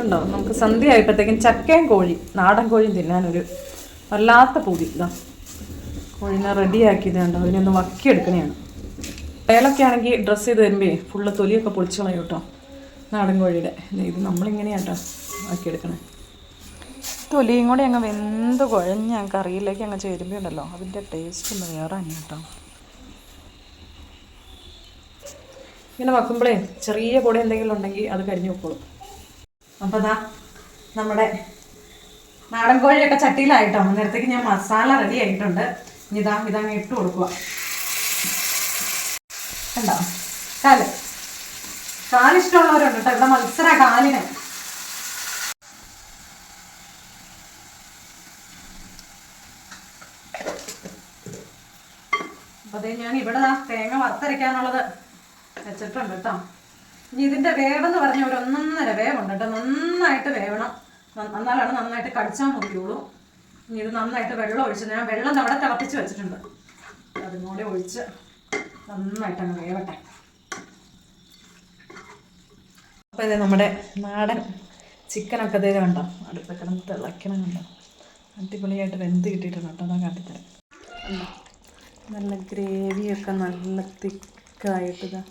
ഉണ്ടോ? നമുക്ക് സന്ധ്യ ആയപ്പോഴത്തേക്കും ചക്കയും കോഴി, നാടൻ കോഴിയും തിന്നാനൊരു വല്ലാത്ത പൂതി. ഇതാ കോഴിനെ റെഡിയാക്കിയത് കണ്ടോ, അതിനൊന്ന് വക്കിയെടുക്കണതാണ്. അയാളൊക്കെ ആണെങ്കിൽ ഡ്രസ്സ് ചെയ്ത് തരുമ്പേ ഫുള്ള് തൊലിയൊക്കെ പൊളിച്ചു കളയും കേട്ടോ നാടൻ കോഴിയുടെ. ഇത് നമ്മളിങ്ങനെയാട്ടോ ആക്കിയെടുക്കണേ. തൊലിയും കൂടി അങ്ങ് വെന്ത് കുഴഞ്ഞ് ഞങ്ങൾക്ക് കറിയിലേക്ക് അങ്ങ് ചേരുമ്പോണ്ടല്ലോ അതിൻ്റെ ടേസ്റ്റ് ഒന്ന് വേറെ തന്നെ കേട്ടോ. ഇങ്ങനെ വെക്കുമ്പോഴേ ചെറിയ പൊടി എന്തെങ്കിലും ഉണ്ടെങ്കിൽ അത് കരിഞ്ഞു വെക്കോളും. അപ്പോൾ അതാ നമ്മുടെ നാടൻ കോഴിയൊക്കെ ചട്ടിയിലായിട്ടോ. നേരത്തേക്ക് ഞാൻ മസാല റെഡി ആയിട്ടുണ്ട്. ഇനി ഇതങ്ങ് ഇട്ട് കൊടുക്കുക. കണ്ടോ കാലിഷ്ടമുള്ളവരുണ്ട് കേട്ടോ. ഇവിടെ മത്സര കാലിന്. അപ്പോൾ അതേ ഞാൻ ഇവിടെ തേങ്ങ വറുത്തരയ്ക്കാനുള്ളത് വെച്ചിട്ടുണ്ട് കേട്ടോ. ഇനി ഇതിൻ്റെ വേവെന്ന് പറഞ്ഞ ഒരു 1.5 വേവുണ്ട് കേട്ടോ. നന്നായിട്ട് വേവണം, എന്നാലാണ് നന്നായിട്ട് കടിച്ചാൽ മതിയുള്ളൂ. ഇനി ഇത് നന്നായിട്ട് വെള്ളം ഒഴിച്ച്, ഞാൻ വെള്ളം അവിടെ തിളപ്പിച്ച് വെച്ചിട്ടുണ്ട്, അതും കൂടെ ഒഴിച്ച് നന്നായിട്ട് അങ്ങ് വേവട്ടെ. അപ്പോൾ ഇത് നമ്മുടെ നാടൻ ചിക്കനൊക്കെ ഇതേ കണ്ടോ അടുത്ത കിടന്ന് തിളയ്ക്കണം കണ്ടോ. അടിപൊളിയായിട്ട് വെന്ത് കിട്ടിയിട്ടുണ്ട് കേട്ടോ. അതാ കാട്ടിത്തരാം. നല്ല ഗ്രേവിയൊക്കെ നല്ല തിക്കായിട്ടിതാ.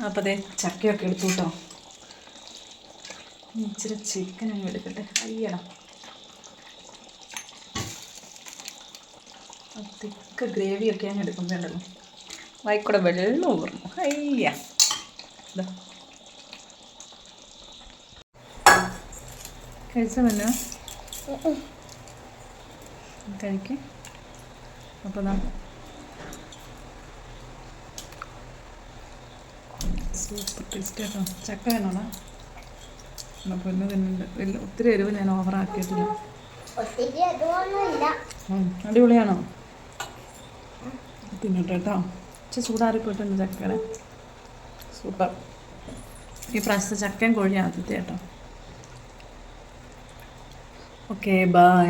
അപ്പോൾ അതേ ചക്കയൊക്കെ എടുത്തു കേട്ടോ. ഇച്ചിരി ചിക്കൻ അങ്ങ് എടുക്കട്ടെ. അയ്യടാ, തിക്ക ഗ്രേവിയൊക്കെ അങ്ങ് എടുക്കുമ്പോണ്ടല്ലോ വായിക്കൂടെ വെള്ളം ഊർന്നു. അയ്യ ഇതാ കഴിച്ച പിന്നെ കഴിക്കേ. അപ്പോൾ സൂപ്പർ ടേസ്റ്റ് കേട്ടോ. ചക്ക വേണോടാ? അപ്പോൾ ഇന്ന് തിന്നുന്നുണ്ട്. ഒത്തിരി എരിവ് ഞാൻ ഓവറാക്കിയിട്ടില്ല. അടിപൊളിയാണോ? തിന്നട്ടെ കേട്ടോ. ഇച്ചിരി ചൂടാറിപ്പോയിട്ടുണ്ട് ചക്കയുടെ. സൂപ്പർ. ഈ പ്രാവശ്യത്തെ ചക്കയും കോഴിയും ആദ്യത്തെ കേട്ടോ. Okay, by.